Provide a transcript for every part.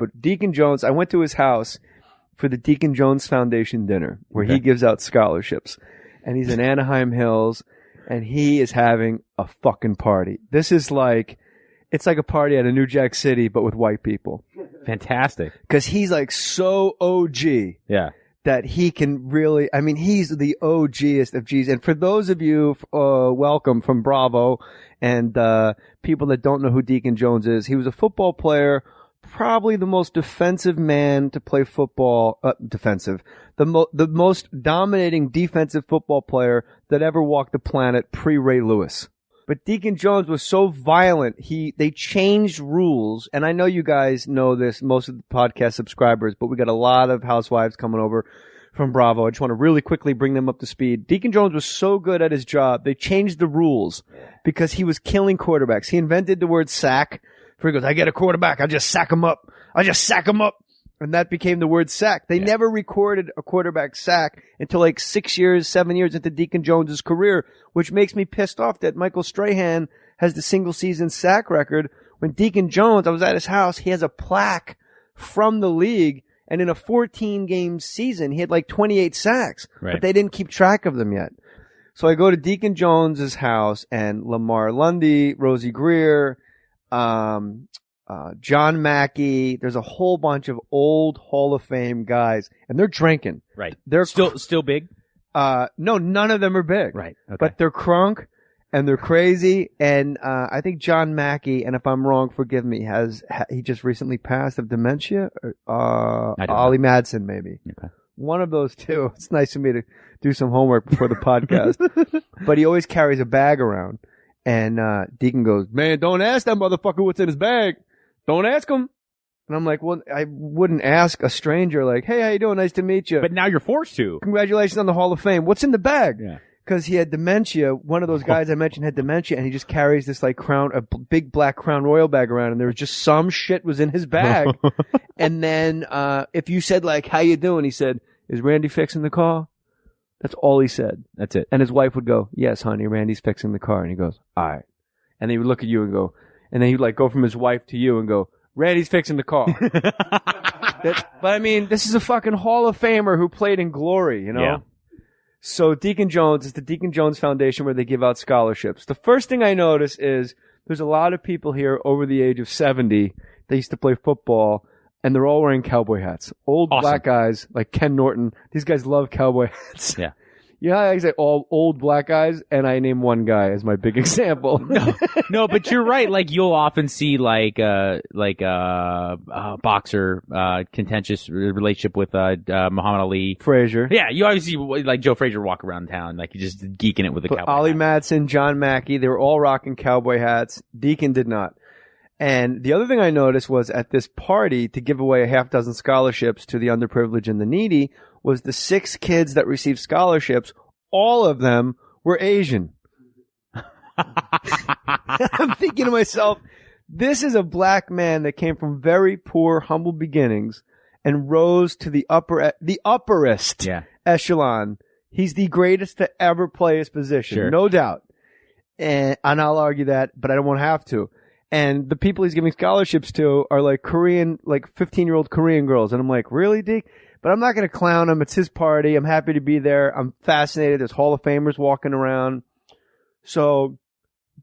but Deacon Jones, I went to his house for the Deacon Jones Foundation dinner where he gives out scholarships. And he's in Anaheim Hills and he is having a fucking party. This is like, it's like a party at a New Jack City, but with white people. Fantastic. Because he's like so OG. Yeah. That he can really, I mean, he's the OGest of G's. And for those of you, welcome from Bravo and, people that don't know who Deacon Jones is, he was a football player, probably the most defensive man to play football, the most dominating defensive football player that ever walked the planet pre-Ray Lewis. But Deacon Jones was so violent, they changed rules, and I know you guys know this, most of the podcast subscribers, but we got a lot of housewives coming over from Bravo. I just want to really quickly bring them up to speed. Deacon Jones was so good at his job, they changed the rules because he was killing quarterbacks. He invented the word sack. He goes, I get a quarterback, I just sack him up. And that became the word sack. They never recorded a quarterback sack until like 6 years, 7 years into Deacon Jones's career, which makes me pissed off that Michael Strahan has the single season sack record. When Deacon Jones, I was at his house, he has a plaque from the league, and in a 14-game season, he had like 28 sacks, but they didn't keep track of them yet. So I go to Deacon Jones's house, and Lamar Lundy, Rosie Greer, John Mackey, there's a whole bunch of old Hall of Fame guys, and they're drinking. Right. They're still big? No, none of them are big. Right. Okay. But they're crunk, and they're crazy, and I think John Mackey, and if I'm wrong, forgive me, he just recently passed of dementia? Ollie Madsen, maybe. Okay. One of those two. It's nice of me to do some homework before the podcast. But he always carries a bag around. And Deacon goes, man, don't ask that motherfucker what's in his bag. Don't ask him. And I'm like, well, I wouldn't ask a stranger like, hey, how you doing? Nice to meet you. But now you're forced to. Congratulations on the Hall of Fame. What's in the bag? Yeah. Because he had dementia. One of those guys I mentioned had dementia, and he just carries this like big black Crown Royal bag around, and there was just some shit was in his bag. And then if you said like, how you doing? He said, is Randy fixing the car? That's all he said. That's it. And his wife would go, yes, honey, Randy's fixing the car. And he goes, all right. And then he would look at you and go, and then he'd like go from his wife to you and go, Randy's fixing the car. But I mean, this is a fucking Hall of Famer who played in glory, you know? Yeah. So Deacon Jones is the Deacon Jones Foundation where they give out scholarships. The first thing I notice is there's a lot of people here over the age of 70 that used to play football, and they're all wearing cowboy hats. Old black guys like Ken Norton. These guys love cowboy hats. Yeah. You know how I say all old black guys, and I name one guy as my big example. No, but you're right. Like you'll often see like boxer, contentious relationship with, Muhammad Ali. Frazier. Yeah. You always see like Joe Frazier walk around town, like he's just geeking it with a cowboy Ollie hat. Madsen, John Mackey, they were all rocking cowboy hats. Deacon did not. And the other thing I noticed was at this party to give away a half dozen scholarships to the underprivileged and the needy was the 6 kids that received scholarships. All of them were Asian. I'm thinking to myself, this is a black man that came from very poor, humble beginnings and rose to the upperest echelon. He's the greatest to ever play his position, no doubt. And I'll argue that, but I don't want to have to. And the people he's giving scholarships to are like Korean, like 15-year-old Korean girls. And I'm like, really, Deke? But I'm not going to clown him. It's his party. I'm happy to be there. I'm fascinated. There's Hall of Famers walking around. So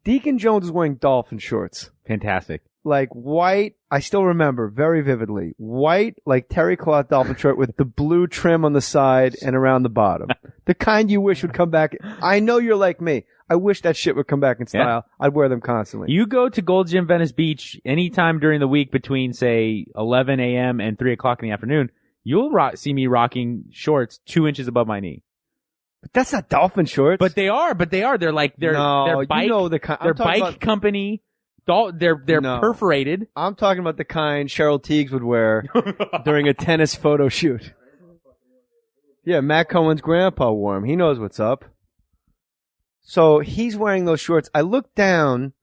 Deacon Jones is wearing dolphin shorts. Fantastic. Like white, I still remember very vividly, white, like terry cloth dolphin short with the blue trim on the side and around the bottom. The kind you wish would come back. I know you're like me. I wish that shit would come back in style. Yeah. I'd wear them constantly. You go to Gold Gym Venice Beach anytime during the week between, say, 11 a.m. and 3 o'clock in the afternoon. You'll see me rocking shorts 2 inches above my knee. But that's not dolphin shorts. But they are. They're like, they're bike, you know they're bike company. They're perforated. I'm talking about the kind Cheryl Teagues would wear during a tennis photo shoot. Yeah, Matt Cohen's grandpa wore them. He knows what's up. So he's wearing those shorts. I look down,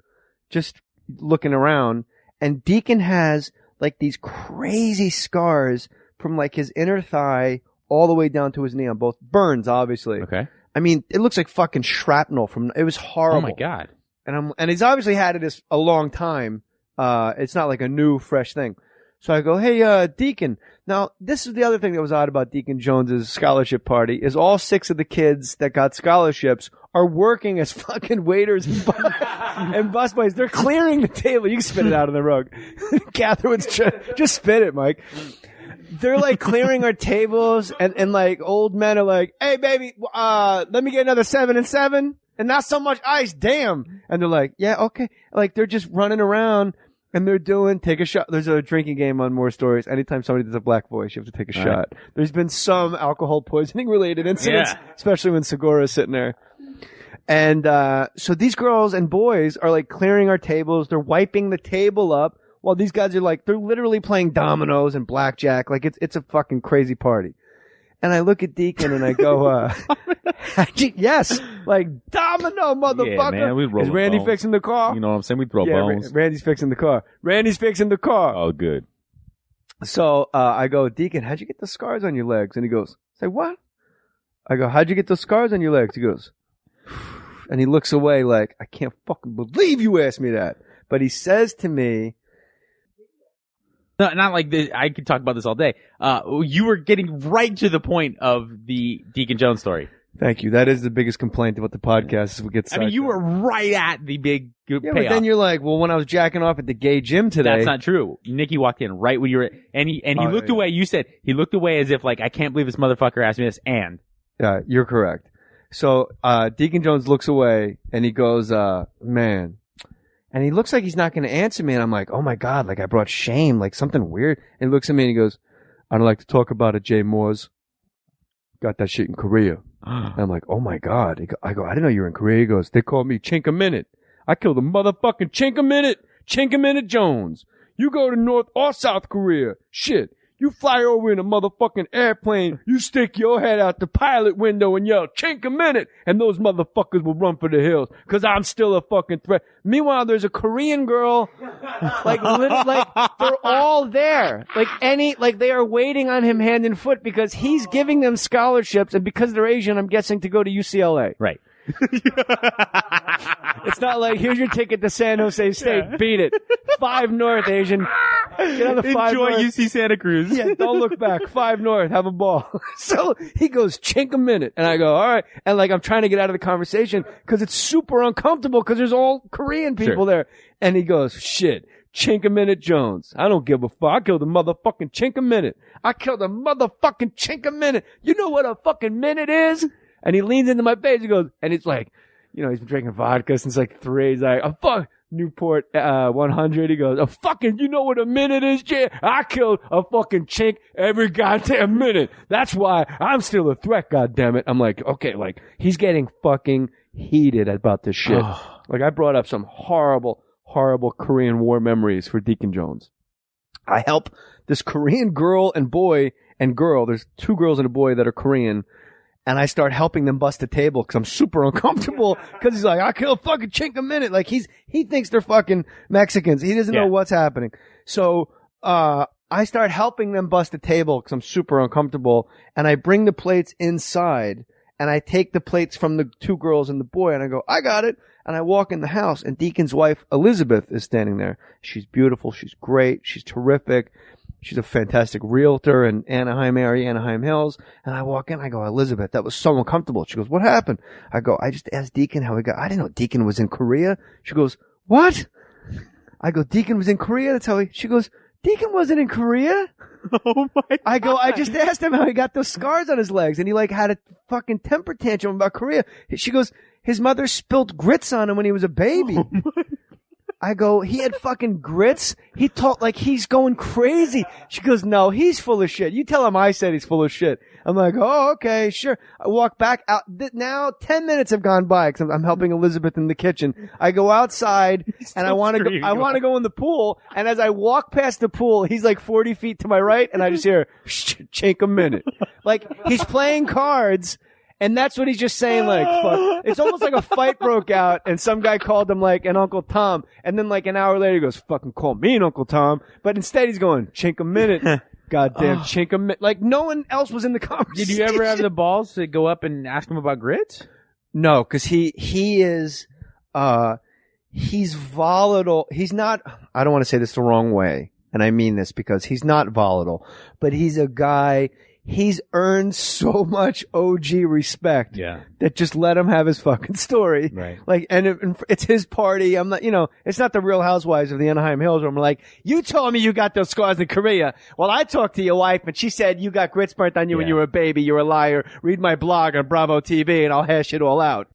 just looking around, and Deacon has like these crazy scars from like his inner thigh all the way down to his knee on both burns, obviously. Okay. I mean, it looks like fucking shrapnel it was horrible. Oh my God. And he's obviously had it a long time. It's not like a new, fresh thing. So I go, hey, Deacon. Now, this is the other thing that was odd about Deacon Jones's scholarship party is all 6 of the kids that got scholarships are working as fucking waiters and busboys. They're clearing the table. You can spit it out on the rug. Catherine's just spit it, Mike. They're like clearing our tables and like old men are like, hey baby, let me get another 7 and 7 and not so much ice. Damn. And they're like, yeah, okay. Like they're just running around and they're doing, take a shot. There's a drinking game on Mohr Stories. Anytime somebody does a black voice, you have to take a shot. There's been some alcohol poisoning related incidents, especially when Segura's sitting there. And, so these girls and boys are like clearing our tables. They're wiping the table up. While these guys are like, they're literally playing dominoes and blackjack. Like it's a fucking crazy party. And I look at Deacon and I go, yes, like domino, motherfucker. Yeah, man, we roll Is Randy bones. fixing the car? You know what I'm saying? We throw bones. Randy's fixing the car. Randy's fixing the car. Oh, good. So, I go, Deacon, how'd you get the scars on your legs? And he goes, say what? I go, how'd you get those scars on your legs? He goes, and he looks away like, I can't fucking believe you asked me that. But he says to me, No, not like this. I could talk about this all day. You were getting right to the point of the Deacon Jones story. thank you. That is the biggest complaint about the podcast is we get I mean, you were right at the big yeah, payoff. but then you're like, well, when I was jacking off at the gay gym today. That's not true. Nikki walked in right when you were, and he looked away. You said he looked away as if like, I can't believe this motherfucker asked me this. And Yeah, you're correct. So, Deacon Jones looks away and he goes, man. And he looks like he's not going to answer me. And I'm like, oh my God, like I brought shame, like something weird. And he looks at me and he goes, I don't like to talk about it, Jay Moors. Got that shit in Korea. And I'm like, oh my God. I go, I didn't know you were in Korea. He goes, they call me Chink a Minute. I killed a motherfucking Chink a Minute Jones. You go to North or South Korea. Shit. You fly over in a motherfucking airplane, you stick your head out the pilot window and yell, Chink a Minute, and those motherfuckers will run for the hills, cause I'm still a fucking threat. Meanwhile, there's a Korean girl, like they're all there. Like they are waiting on him hand and foot because he's giving them scholarships, and because they're Asian, I'm guessing to go to UCLA. right. It's not like, here's your ticket to San Jose State, beat it. 5 North, Asian. Get on the 5 Enjoy North. UC Santa Cruz. Yeah, don't look back. 5 North, have a ball. So he goes, Chink a Minute. And I go, all right. And like, I'm trying to get out of the conversation because it's super uncomfortable because there's all Korean people there. And he goes, shit, Chink a Minute Jones. I don't give a fuck. I killed a motherfucking Chink a Minute. I killed a motherfucking Chink a Minute. You know what a fucking minute is? And he leans into my face. He goes, and it's like, you know, he's been drinking vodka since like 3. He's like, fuck. Newport 100. He goes, fucking, you know what a minute is, Jay? I killed a fucking chink every goddamn minute. That's why I'm still a threat, goddammit. I'm like, okay, like, he's getting fucking heated about this shit. Like, I brought up some horrible, horrible Korean War memories for Deacon Jones. I help this Korean girl and boy and girl. There's 2 girls and a boy that are Korean. And I start helping them bust a table because I'm super uncomfortable because he's like, I kill a fucking Chink a Minute. Like he thinks they're fucking Mexicans. He doesn't know what's happening. So, I start helping them bust a table because I'm super uncomfortable. And I bring the plates inside and I take the plates from the 2 girls and the boy and I go, I got it. And I walk in the house and Deacon's wife, Elizabeth, is standing there. She's beautiful. She's great. She's terrific. She's a fantastic realtor in Anaheim area, Anaheim Hills. And I walk in, I go, Elizabeth, that was so uncomfortable. She goes, what happened? I go, I just asked Deacon how he got, I didn't know Deacon was in Korea. She goes, what? I go, Deacon was in Korea? That's how she goes, Deacon wasn't in Korea? Oh my God. I go, I just asked him how he got those scars on his legs and he like had a fucking temper tantrum about Korea. She goes, his mother spilt grits on him when he was a baby. Oh my. I go, he had fucking grits? He talked like he's going crazy. She goes, no, he's full of shit. You tell him I said he's full of shit. I'm like, oh, okay, sure. I walk back out. Now 10 minutes have gone by because I'm helping Elizabeth in the kitchen. I go outside and I want to go in the pool. And as I walk past the pool, he's like 40 feet to my right and I just hear, Chink a Minute. Like he's playing cards. And that's what he's just saying, like, fuck. It's almost like a fight broke out and some guy called him like an Uncle Tom. And then like an hour later he goes, fucking call me an Uncle Tom. But instead he's going, Chink a Minute. Goddamn Chink a Minute. Like no one else was in the conversation. Did you ever have the balls to go up and ask him about grits? No, cause he is, he's volatile. He's not, I don't want to say this the wrong way. and I mean this because he's not volatile, but he's a guy, he's earned so much OG respect Yeah. that just let him have his fucking story. Right. Like, and it's his party. I'm not, it's not the Real Housewives of the Anaheim Hills where I'm like, you told me you got those scars in Korea. Well, I talked to your wife and she said you got grits burnt on you when you were a baby. You're a liar. Read my blog on Bravo TV and I'll hash it all out.